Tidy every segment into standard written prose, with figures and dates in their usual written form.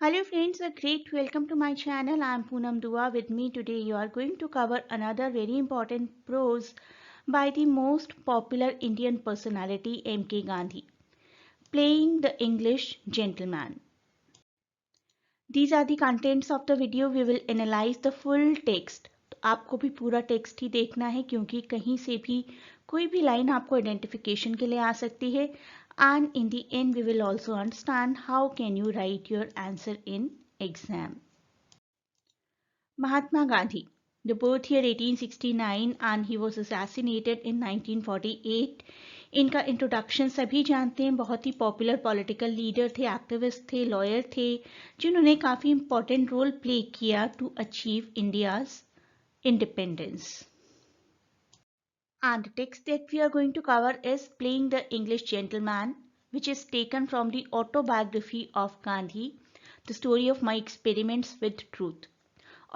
Hello friends, a great welcome to my channel. I am Poonam Dua. With me today you are going to cover another very important prose by the most popular Indian personality M.K. Gandhi, Playing the English Gentleman. These are the contents of the video. We will analyze the full text. तो आपको भी पूरा text ही देखना है क्योंकि कहीं से भी कोई भी लाइन आपको आइडेंटिफिकेशन के लिए आ सकती है. And in the end we will also understand how can you write your answer in exam. Mahatma Gandhi. The birth year 1869 and he was assassinated in 1948. इनका इंट्रोडक्शन सभी जानते हैं. बहुत ही पॉपुलर पॉलिटिकल लीडर थे, एक्टिविस्ट थे, lawyer थे, जिन्होंने काफ़ी इंपॉर्टेंट रोल प्ले किया to achieve India's independence. And the text that we are going to cover is Playing the English Gentleman, which is taken from the autobiography of Gandhi, The Story of My Experiments with Truth.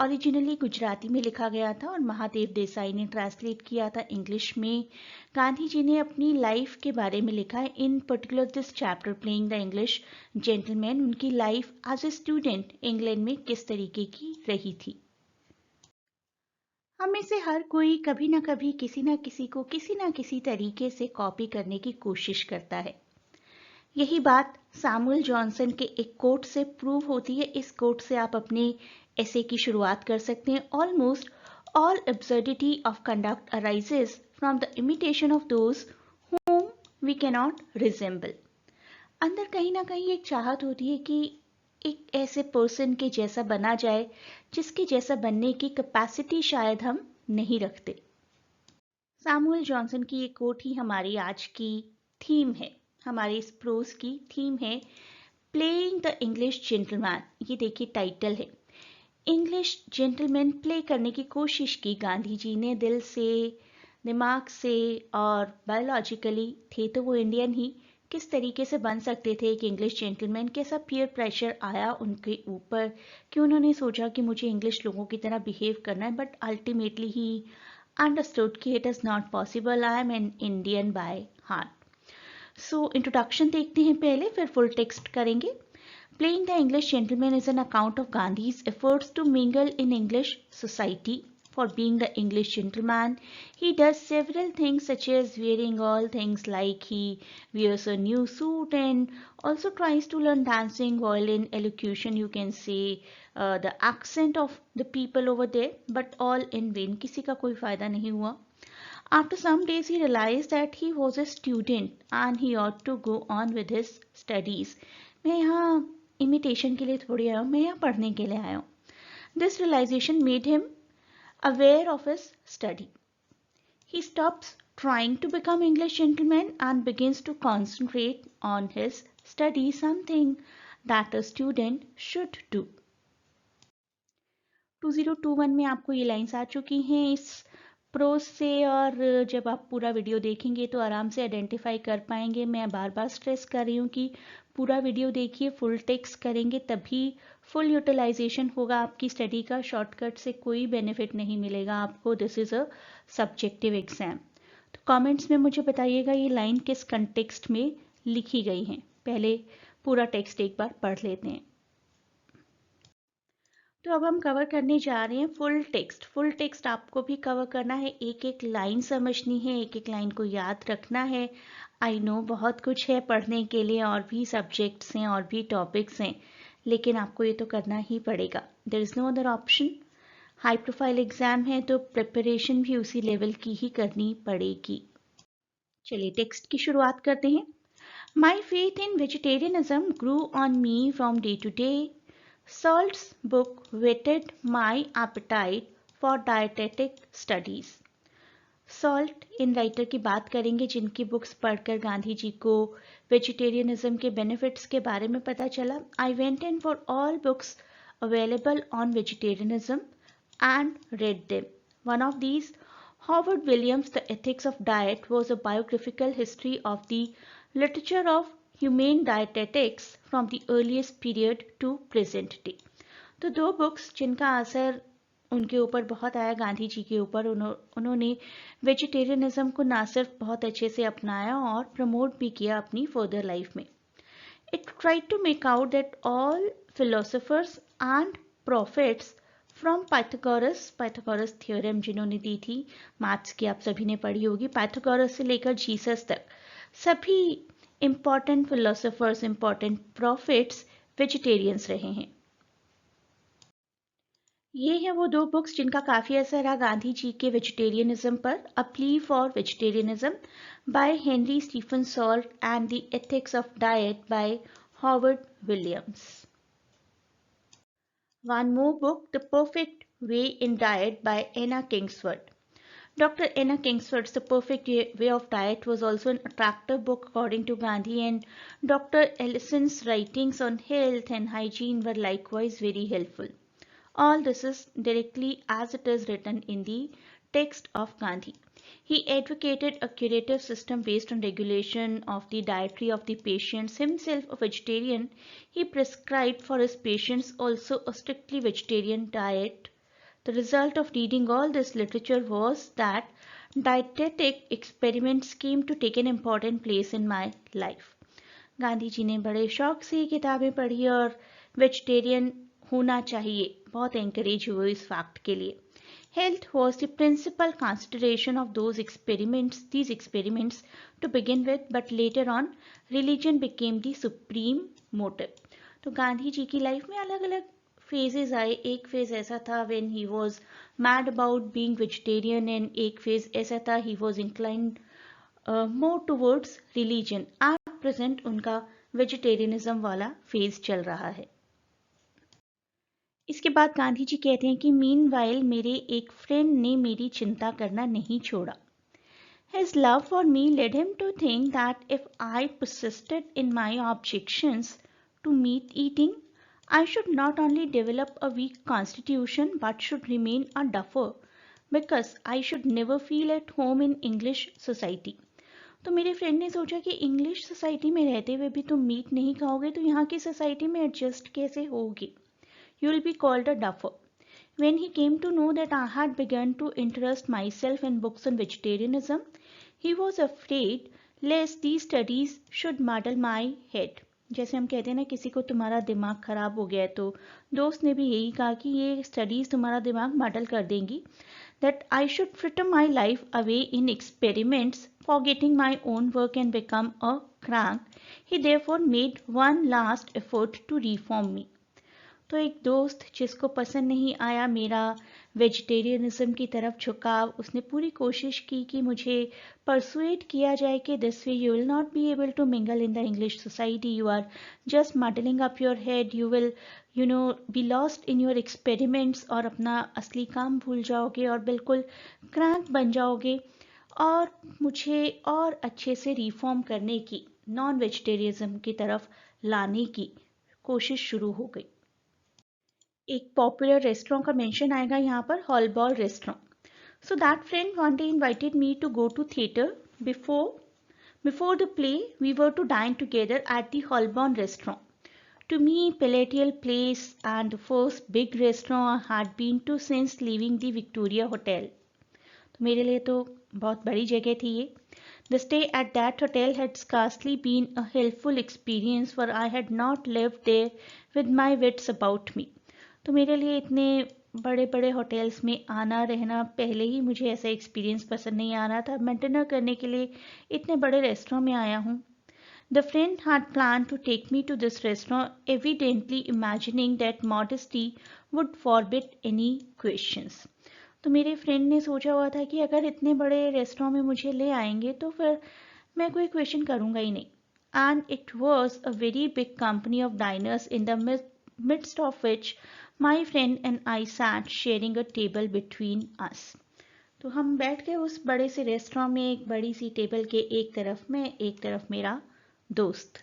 Originally Gujarati में लिखा गया था और महादेव देसाई ने translate किया था English में. गांधी जी ने अपनी लाइफ के बारे में लिखा है. In particular this chapter playing the English gentleman, उनकी life as a student England में किस तरीके की रही थी. हम में से हर कोई कभी ना कभी किसी ना किसी को किसी ना किसी तरीके से कॉपी करने की कोशिश करता है. यही बात सैमुअल जॉनसन के एक कोट से प्रूव होती है. इस कोट से आप अपने ऐसे की शुरुआत कर सकते हैं. Almost all absurdity of conduct arises from the imitation of those whom we cannot resemble. अंदर कहीं ना कहीं एक चाहत होती है कि एक ऐसे पर्सन के जैसा बना जाए जिसके जैसा बनने की कैपेसिटी शायद हम नहीं रखते. सैमुअल जॉनसन की ये कोट ही हमारी आज की थीम है, हमारे इस प्रोज की थीम है प्लेइंग द इंग्लिश जेंटलमैन. ये देखिए टाइटल है. इंग्लिश जेंटलमैन प्ले करने की कोशिश की गांधी जी ने दिल से, दिमाग से और बायोलॉजिकली थे तो वो इंडियन ही. किस तरीके से बन सकते थे एक इंग्लिश जेंटलमैन, कैसा पीयर प्रेशर आया उनके ऊपर कि उन्होंने सोचा कि मुझे इंग्लिश लोगों की तरह बिहेव करना है. बट अल्टीमेटली ही अंडरस्टूड कि it is not possible. I am an Indian by heart. So introduction देखते हैं पहले, फिर फुल टेक्स्ट करेंगे. Playing the English Gentleman is an account of Gandhi's efforts to mingle in English society. For being the English gentleman, he does several things such as wearing all things like he wears a new suit and also tries to learn dancing, violin, elocution, you can say the accent of the people over there, but all in vain. किसी का कोई फायदा नहीं हुआ. After some days he realized that he was a student and he ought to go on with his studies. मैं यहाँ imitation के लिए थोड़ी आया हूँ, मैं यहाँ पढ़ने के लिए आया हूँ. This realisation made him aware of his study. He stops trying to become English gentleman and begins to concentrate on his study, something that a student should do. 2021 में आपको ये लाइन्स आ चुकी हैं इस प्रोज से और जब आप पूरा वीडियो देखेंगे तो आराम से आइडेंटिफाई कर पाएंगे. मैं बार बार स्ट्रेस कर रही हूँ कि पूरा वीडियो देखिए, फुल टेक्स्ट करेंगे तभी फुल यूटिलाइजेशन होगा आपकी स्टडी का. शॉर्टकट से कोई बेनिफिट नहीं मिलेगा आपको. This is a subjective exam. तो कमेंट्स में मुझे बताइएगा ये लाइन किस कंटेक्स्ट में लिखी गई हैं. पहले पूरा टेक्स्ट एक बार पढ़ लेते हैं. तो अब हम कवर करने जा रहे हैं फुल टेक्स्ट. फुल टेक्स्ट आपको भी कवर करना है, एक एक लाइन समझनी है, एक एक लाइन को याद रखना है. आई नो बहुत कुछ है पढ़ने के लिए, और भी सब्जेक्ट्स हैं और भी टॉपिक्स हैं, लेकिन आपको ये तो करना ही पड़ेगा. There is no other option. High profile exam है तो प्रिपरेशन भी उसी लेवल की ही करनी पड़ेगी. चलिए टेक्स्ट की शुरुआत करते हैं. My faith in vegetarianism grew on me from day to day. Salt's book whetted my appetite for dietetic studies. Salt इन राइटर की बात करेंगे जिनकी बुक्स पढ़कर गांधी जी को वेजिटेरियनिज्म के बेनिफिट्स के बारे में पता चला. I went in for all books available on vegetarianism and read them. One of these, Howard Williams' The Ethics of Diet, was a biographical history of the literature of humane dietetics from the earliest period to present day. तो दो books जिनका असर उनके ऊपर बहुत आया, गांधी जी के ऊपर. उन्होंने वेजिटेरियनिज्म को ना सिर्फ बहुत अच्छे से अपनाया और प्रमोट भी किया अपनी फर्दर लाइफ में. It tried to make out that all philosophers and prophets from Pythagoras theorem जिन्होंने दी थी मैथ्स की, आप सभी ने पढ़ी होगी, पाइथागोरस से लेकर जीसस तक सभी important philosophers, important prophets vegetarians रहे हैं। ये है वो दो बुक्स जिनका काफ़ी असर रहा गांधी जी के वेजिटेरियनिज्म पर, a plea for vegetarianism by Henry Stephen Salt and the ethics of diet by Howard Williams. One more book, The Perfect Way in Diet by Anna Kingsford. Dr. Anna Kingsford's The Perfect Way of Diet was also an attractive book according to Gandhi, and Dr. Ellison's writings on health and hygiene were likewise very helpful. All this is directly as it is written in the text of Gandhi. He advocated a curative system based on regulation of the dietary of the patients. Himself a vegetarian, he prescribed for his patients also a strictly vegetarian diet. The result of reading all this literature was that dietetic experiments came to take an important place in my life. Gandhi ji ने बड़े शौक से किताबें पढ़ी और vegetarian होना चाहिए बहुत एंकरेज हुए इस फैक्ट के लिए। Health was the principal consideration of these experiments to begin with, but later on religion became the supreme motive. तो गांधी जी की लाइफ में अलग अलग फेजेस आए। एक फेज ऐसा था when he was mad about being vegetarian, and एक फेज ऐसा था he was inclined more towards religion. at present उनका वेजिटेरियनिज्म वाला फेज चल रहा है। इसके बाद गांधी जी कहते हैं कि मीनवाइल मेरे एक फ्रेंड ने मेरी चिंता करना नहीं छोड़ा। His love for me led him to think that if I persisted in my objections to meat eating, I should not only develop a weak constitution but should remain a duffer because I should never feel at home in English society. तो मेरे friend ने सोचा कि English society में रहते हुए भी तुम मीट नहीं खाओगे तो यहाँ की सोसाइटी में एडजस्ट कैसे होगी? You will be called a duffer. When he came to know that I had begun to interest myself in books on vegetarianism, he was afraid lest these studies should muddle my head. जैसे हम कहते हैं ना किसी को तुम्हारा दिमाग खराब हो गया है, तो दोस्त ने भी यही कहा कि ये स्टडीज तुम्हारा दिमाग मॉडल कर देंगी. That I should fritter my life away in experiments, forgetting my own work and become a crank. He therefore made one last effort to reform me. तो एक दोस्त जिसको पसंद नहीं आया मेरा वेजिटेरियनिज्म की तरफ झुकाव, उसने पूरी कोशिश की कि मुझे परसुएट किया जाए कि this way you will not be able to mingle in the English society, you are just muddling up your head, you will be lost in your experiments और अपना असली काम भूल जाओगे और बिल्कुल क्रैंक बन जाओगे। और मुझे और अच्छे से रिफॉर्म करने की, नॉन वेजिटेरियनिज्म की तरफ लाने की कोशिश शुरू हो गई। एक पॉपुलर रेस्टोरेंट का मेंशन आएगा यहाँ पर, Holborn restaurant. So that friend one day invited me to go to theatre. Before the play, we were to dine together at the Holborn restaurant. To me, palatial place and the first big restaurant I had been to since leaving the Victoria Hotel. तो मेरे लिए तो बहुत बड़ी जगह थी ये. The stay at that hotel had scarcely been a helpful experience, for I had not lived there with my wits about me. तो मेरे लिए इतने बड़े बड़े होटल्स में आना रहना, पहले ही मुझे ऐसा एक्सपीरियंस पसंद नहीं आ रहा था, मैं डिनर करने के लिए इतने बड़े रेस्टोरेंट में आया हूँ. The friend had plan to take me to this restaurant, evidently imagining that modesty would forbid any questions. तो मेरे फ्रेंड ने सोचा हुआ था कि अगर इतने बड़े रेस्टोरेंट में मुझे ले आएंगे तो फिर मैं कोई क्वेश्चन करूँगा ही नहीं. And it was a very big company of diners in the midst of which my friend and I sat sharing a table between us. तो हम बैठ गए उस बड़े से रेस्टोरेंट में, एक बड़ी सी टेबल के एक तरफ मैं, एक तरफ मेरा दोस्त.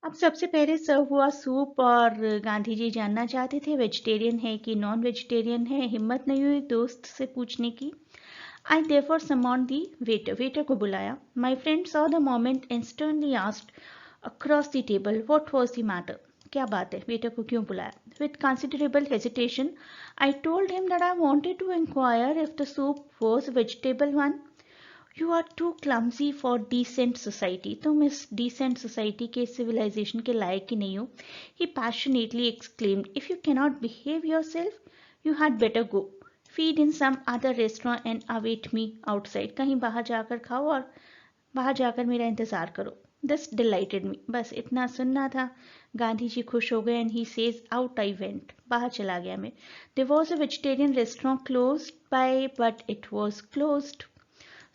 अब सबसे पहले सर्व हुआ सूप और गांधी जी जानना चाहते थे वेजिटेरियन है कि नॉन वेजिटेरियन है. हिम्मत नहीं हुई दोस्त से पूछने की. I therefore summoned the waiter. Waiter को बुलाया. My friend saw the moment and sternly asked across the table what was the matter. क्या बात है, वेटर को क्यों बुलाया? With considerable hesitation, I told him that I wanted to inquire if the soup was a vegetable one. You are too clumsy for decent society, तुम इस decent society के civilisation के लायक ही नहीं हो। He passionately exclaimed, if you cannot behave yourself you had better go feed in some other restaurant and await me outside, कहीं बाहर जाकर खाओ और बाहर जाकर मेरा इंतजार करो। दिस डिलाइटेड मी, बस इतना सुनना था। गांधी जी खुश हो गए and he says out I went, बाहर चला गया मैं। There was a vegetarian restaurant closed by but it was closed,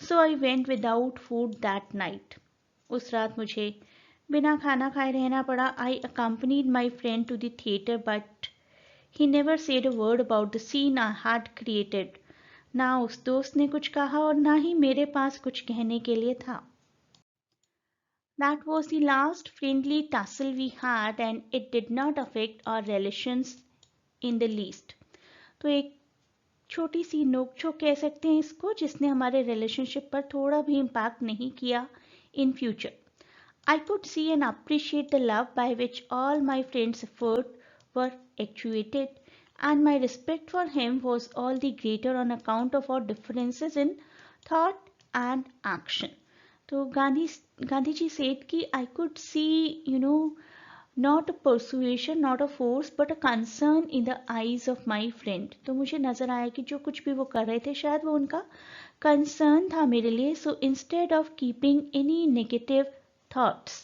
so I went without food that night. उस रात मुझे बिना खाना खाए रहना पड़ा। I accompanied my friend to the theatre but he never said a word about the scene I had created, ना उस दोस्त ने कुछ कहा और ना ही मेरे पास कुछ कहने के लिए था। That was the last friendly tussle we had and it did not affect our relations in the least. तो एक छोटी सी नोकझोंक कह सकते हैं इसको, जिसने हमारे रिलेशनशिप पर थोड़ा भी इम्पैक्ट नहीं किया in future. I could see and appreciate the love by which all my friends' efforts were actuated, and my respect for him was all the greater on account of our differences in thought and action. तो Gandhi ji said कि I could see not a persuasion not a force but a concern in the eyes of my friend. तो मुझे नजर आया कि जो कुछ भी वो कर रहे थे शायद वो उनका कंसर्न था मेरे लिए। So instead of keeping any negative thoughts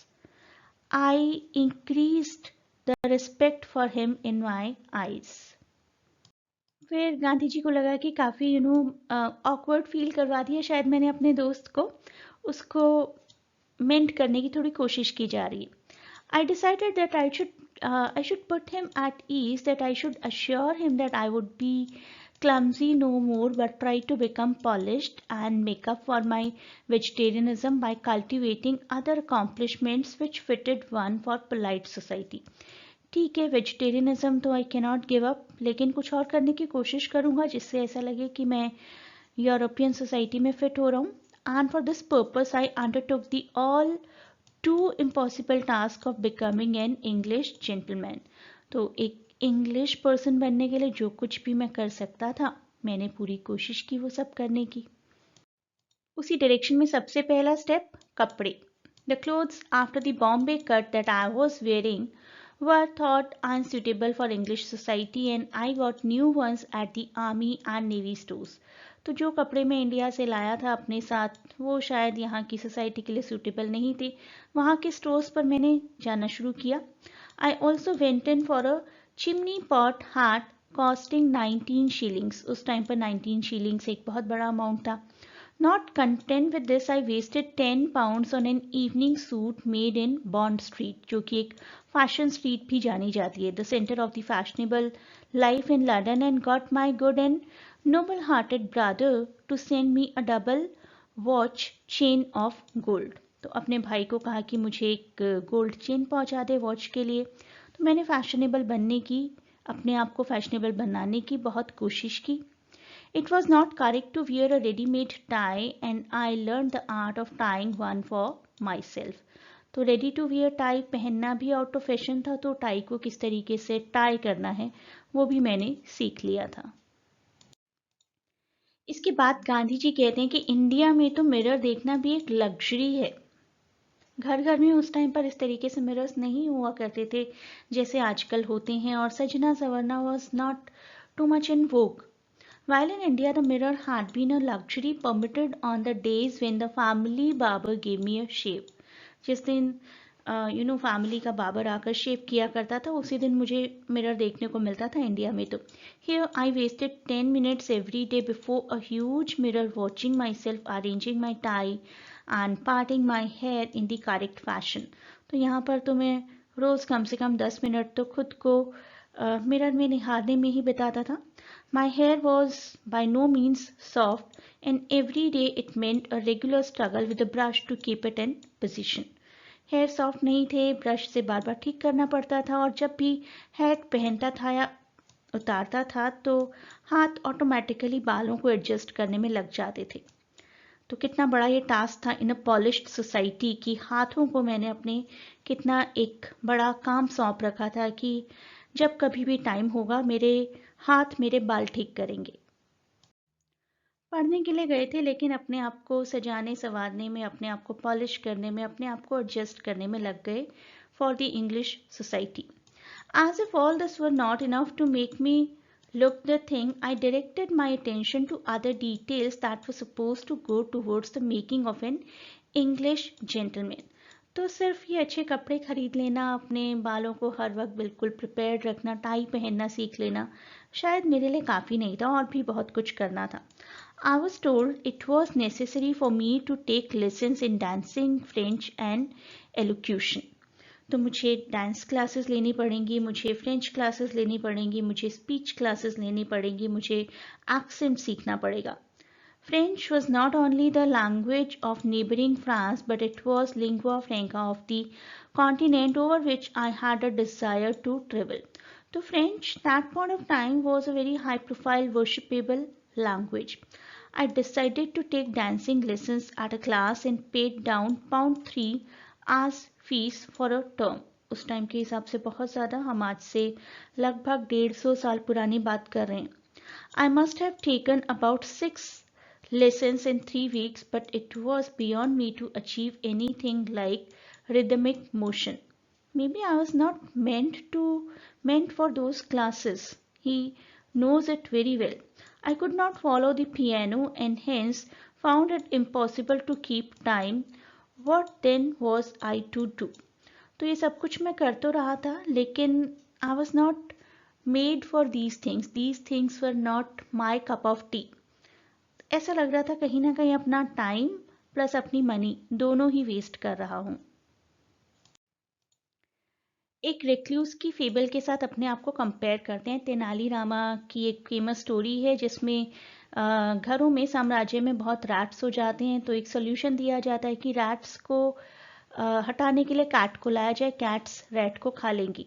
I increased the respect for him in my eyes. फिर गांधी जी को लगा कि काफ़ी ऑकवर्ड फील करवा दिया शायद मैंने अपने दोस्त को, उसको मेंट करने की थोड़ी कोशिश की जा रही है। I decided that I should put him at ease, that I should assure him that I would be clumsy no more but try to become polished and make up for my vegetarianism by cultivating other accomplishments which fitted one for polite society. ठीक है, vegetarianism तो I cannot give up, लेकिन कुछ और करने की कोशिश करूँगा जिससे ऐसा लगे कि मैं यूरोपियन सोसाइटी में फिट हो रहा हूँ। And for this purpose I undertook the all too impossible task of becoming an English gentleman. तो एक इंग्लिश पर्सन बनने के लिए जो कुछ भी मैं कर सकता था मैंने पूरी कोशिश की वो सब करने की। उसी डायरेक्शन में सबसे पहला स्टेप कपड़े। The clothes after the Bombay cut that I was wearing were thought unsuitable for English society and I got new ones at the army and navy stores. तो जो कपड़े मैं इंडिया से लाया था अपने साथ वो शायद यहाँ की सोसाइटी के लिए सूटेबल नहीं थे, वहाँ के स्टोर्स पर मैंने जाना शुरू किया। I also went in for a chimney pot hat costing 19 shillings। उस टाइम पर 19 shillings एक बहुत बड़ा अमाउंट था। Not content with this, I wasted 10 pounds on an evening suit made in Bond Street, जो कि एक फैशन स्ट्रीट भी जानी जाती है, the centre of the fashionable life in London, and got my good and noble hearted brother to send me a double watch chain of gold. तो अपने भाई को कहा कि मुझे एक गोल्ड चेन पहुंचा दे वॉच के लिए। तो मैंने फैशनेबल बनने की, अपने आप को फैशनेबल बनाने की बहुत कोशिश की। It was not correct to wear a ready-made tie and I learned the art of tying one for myself. तो रेडी टू वियर टाई पहनना भी आउट ऑफ फैशन था, तो टाई को किस तरीके से टाई करना है वो भी मैंने सीख लिया था। इसके बाद गांधी जी कहते हैं कि इंडिया में तो मिरर देखना भी एक लग्जरी है। घर घर में उस टाइम पर इस तरीके से मिरर्स नहीं हुआ करते थे जैसे आजकल होते हैं, और सजना संवरना was not too much in vogue. While in India, the mirror had been a luxury permitted on the days when the family barber gave me a shave. जिस दिन फैमिली का बाबर आकर शेव किया करता था उसी दिन मुझे मिरर देखने को मिलता था इंडिया में। तो Here I wasted 10 minutes every day before a huge mirror watching myself arranging my tie and parting my hair in the correct fashion. तो यहाँ पर तो मैं रोज़ कम से कम 10 मिनट तो खुद को मिरर में निहारने में ही बिताता था। My hair was by no means soft and every day it meant a regular struggle with the brush to keep it in position. Hair soft नहीं थे, ब्रश से बार बार ठीक करना पड़ता था, और जब भी हैट पहनता था या उतारता था तो हाथ ऑटोमेटिकली बालों को एडजस्ट करने में लग जाते थे। तो कितना बड़ा ये टास्क था इन अ पॉलिश्ड सोसाइटी कि हाथों को मैंने अपने कितना एक बड़ा काम सौंप रखा था कि जब कभी भी टाइम होगा मेरे हाथ मेरे बाल ठीक करेंगे। पढ़ने के लिए गए थे, लेकिन अपने आप को सजाने संवारने में, अपने आप को पॉलिश करने में, अपने आप को एडजस्ट करने में लग गए for the English society. As if all this were not enough to make me look the thing, I directed my attention to other details that were supposed to go towards the making of an English gentleman. तो सिर्फ ये अच्छे कपड़े खरीद लेना, अपने बालों को हर वक्त बिल्कुल प्रिपेयर्ड रखना, टाई पहनना सीख लेना शायद मेरे लिए काफ़ी नहीं था, और भी बहुत कुछ करना था. I was told it was necessary for me to take lessons in dancing, French and elocution. तो मुझे डांस क्लासेस लेनी पड़ेंगी, मुझे फ्रेंच क्लासेस लेनी पड़ेंगी, मुझे स्पीच क्लासेस लेनी पड़ेंगी, मुझे एक्सेंट सीखना पड़ेगा. French was not only the language of neighboring France, but it was lingua franca of the continent over which I had a desire to travel. So French, that point of time, was a very high-profile, worshipable language. I decided to take dancing lessons at a class and paid down £3 as fees for a term. उस time के हिसाब से बहुत ज़्यादा, हम आज से लगभग 150 साल पुरानी बात कर रहे हैं. I must have taken about 6 lessons in 3 weeks, but it was beyond me to achieve anything like rhythmic motion. Maybe I was not meant for those classes. He knows it very well. I could not follow the piano and hence found it impossible to keep time. What then was I to do? तो ये सब कुछ मैं कर तो रहा था, लेकिन I was not made for these things. These things were not my cup of tea. ऐसा लग रहा था कहीं ना कहीं अपना टाइम प्लस अपनी मनी दोनों ही वेस्ट कर रहा हूँ. एक रेक्लूस की फेबल के साथ अपने आप को कंपेयर करते हैं. तेनाली रामा की एक फेमस स्टोरी है जिसमें घरों में, साम्राज्य में बहुत रैट्स हो जाते हैं, तो एक सोल्यूशन दिया जाता है कि रैट्स को हटाने के लिए कैट को लाया जाए, कैट्स रैट को खा लेंगी.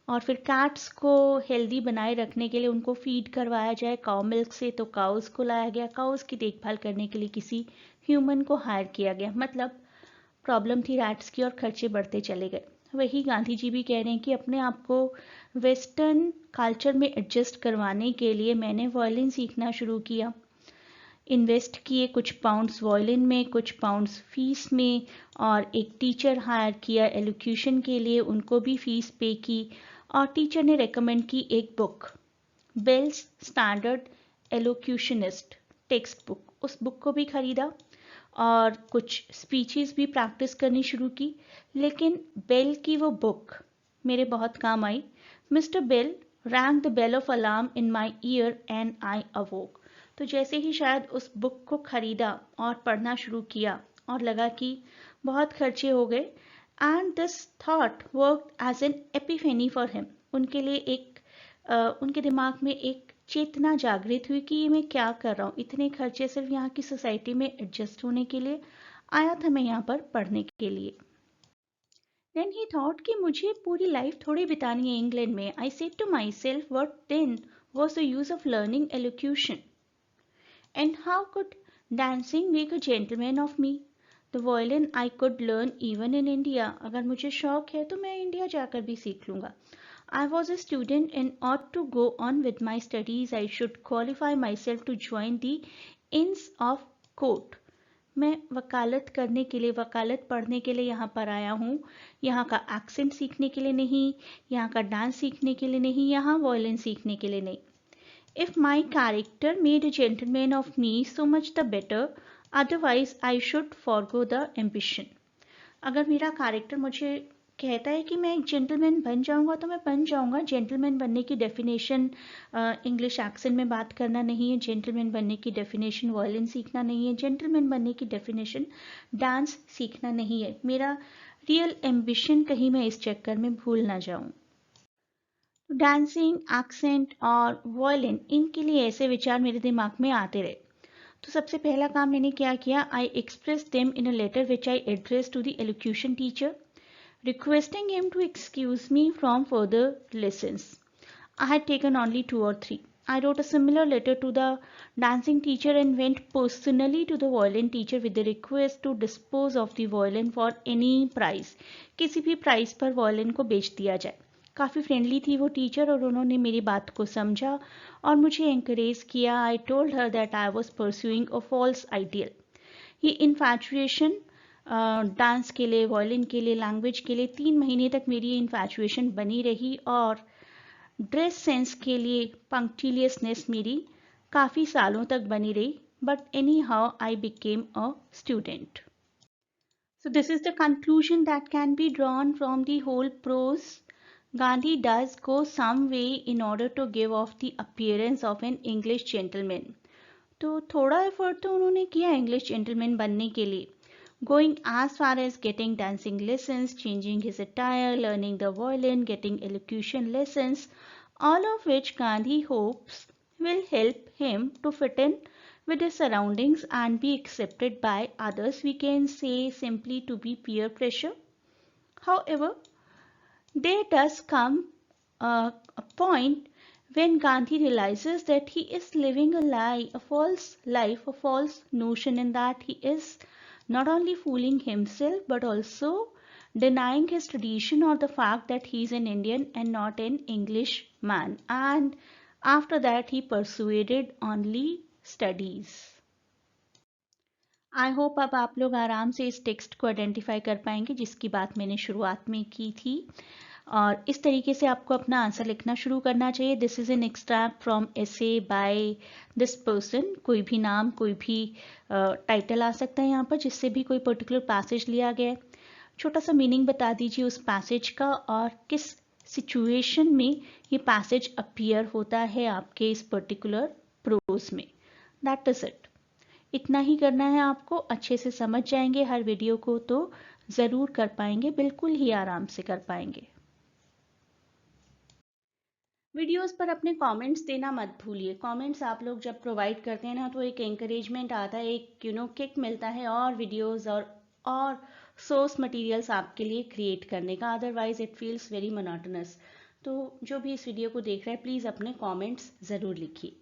और फिर कैट्स को हेल्दी बनाए रखने के लिए उनको फीड करवाया जाए काउ मिल्क से, तो काउस को लाया गया, काउस की देखभाल करने के लिए किसी ह्यूमन को हायर किया गया. मतलब प्रॉब्लम थी रैट्स की और खर्चे बढ़ते चले गए. वही गांधी जी भी कह रहे हैं कि अपने आप को वेस्टर्न कल्चर में एडजस्ट करवाने के लिए मैंने वायलिन सीखना शुरू किया. इन्वेस्ट किए कुछ पाउंड्स वायलिन में, कुछ पाउंड्स फीस में, और एक टीचर हायर किया एलोक्यूशन के लिए, उनको भी फीस पे की. और टीचर ने रेकमेंड की एक book, Bell's standard elocutionist text book. उस बुक को भी खरीदा और कुछ स्पीचेस भी प्रैक्टिस करनी शुरू की. लेकिन बेल की वो बुक मेरे बहुत काम आई. Mister Bell rang the bell of alarm in my ear and I awoke. तो जैसे ही शायद उस बुक को खरीदा और पढ़ना शुरू किया और लगा कि बहुत खर्चे हो गए, and this thought worked as an epiphany for him. उनके लिए उनके दिमाग में एक चेतना जागृत हुई कि ये मैं क्या कर रहा हूँ, इतने खर्चे सिर्फ यहाँ की सोसाइटी में एडजस्ट होने के लिए. आया था मैं यहाँ पर पढ़ने के लिए. देन ही थॉट कि मुझे पूरी लाइफ थोड़ी बितानी है इंग्लैंड में. I said to myself, what then was the use of learning elocution, and how could dancing make a gentleman of me. The violin I could learn even in India. अगर मुझे शौक है तो मैं India जाकर भी सीख लूँगा. I was a student and ought to go on with my studies. I should qualify myself to join the Inns of Court. मैं वकालत करने के लिए, वकालत पढ़ने के लिए यहाँ पर आया हूँ. यहाँ का एक्सेंट सीखने के लिए नहीं, यहाँ का डांस सीखने के लिए नहीं, यहाँ वायलिन सीखने के लिए नहीं. If my character made a gentleman of me, so much the better. Otherwise, I should forgo the ambition. अगर मेरा कैरेक्टर मुझे कहता है कि मैं एक जेंटलमैन बन जाऊंगा तो मैं बन जाऊंगा. जेंटलमैन बनने की डेफिनेशन इंग्लिश एक्सेंट में बात करना नहीं है. जेंटलमैन बनने की डेफिनेशन वायलिन सीखना नहीं है. जेंटलमैन बनने की डेफिनेशन डांस सीखना नहीं है. मेरा रियल एम्बिशन कहीं मैं इस चक्कर में भूल ना जाऊं. डांसिंग, एक्सेंट और वायलिन, इनके लिए ऐसे विचार मेरे दिमाग में आते रहे. तो सबसे पहला काम मैंने क्या किया, I express them in a letter which I address to the elocution teacher, requesting him to excuse me from further lessons. I had taken only 2 or 3. I wrote a similar letter to the dancing teacher and went personally to the violin teacher with the request to dispose of the violin for any price. किसी भी price पर violin को बेच दिया जाए. काफ़ी friendly थी वो टीचर और उन्होंने मेरी बात को समझा और मुझे एंकरेज किया. I told her that I was pursuing a false ideal. ये इन्फैचुएशन डांस के लिए, वायलिन के लिए, लैंग्वेज के लिए 3 महीने तक मेरी इन्फैचुएशन बनी रही और ड्रेस सेंस के लिए पंक्टिलियसनेस मेरी काफ़ी सालों तक बनी रही. But any how I became a student. So this is the conclusion that can be drawn from the whole prose. Gandhi does go some way in order to give off the appearance of an English gentleman. तो थोड़ा effort तो उन्होंने किया English gentleman बनने के लिए. Going as far as getting dancing lessons, changing his attire, learning the violin, getting elocution lessons, all of which Gandhi hopes will help him to fit in with his surroundings and be accepted by others. We can say simply to be peer pressure. However, there does come a point when Gandhi realizes that he is living a lie, a false life, a false notion, in that he is not only fooling himself but also denying his tradition or the fact that he is an Indian and not an English man. And after that, he persuaded only studies. I hope अब आप लोग आराम से इस text को identify कर पाएंगे जिसकी बात मैंने शुरुआत में की थी, और इस तरीके से आपको अपना आंसर लिखना शुरू करना चाहिए. This is an extract from essay by this person. कोई भी नाम, कोई भी टाइटल आ सकता है यहाँ पर जिससे भी कोई पर्टिकुलर पैसेज लिया गया है. छोटा सा मीनिंग बता दीजिए उस पैसेज का और किस सिचुएशन में ये पैसेज अपीयर होता है आपके इस पर्टिकुलर प्रोज में. That is it. इतना ही करना है आपको. अच्छे से समझ जाएंगे हर वीडियो को तो ज़रूर कर पाएंगे, बिल्कुल ही आराम से कर पाएंगे. वीडियोस पर अपने कमेंट्स देना मत भूलिए. कमेंट्स आप लोग जब प्रोवाइड करते हैं ना तो एक एंकरेजमेंट आता है, एक किक मिलता है और वीडियोस और सोर्स मटेरियल्स आपके लिए क्रिएट करने का. Otherwise it feels very monotonous. तो जो भी इस वीडियो को देख रहा है प्लीज़ अपने कमेंट्स ज़रूर लिखिए.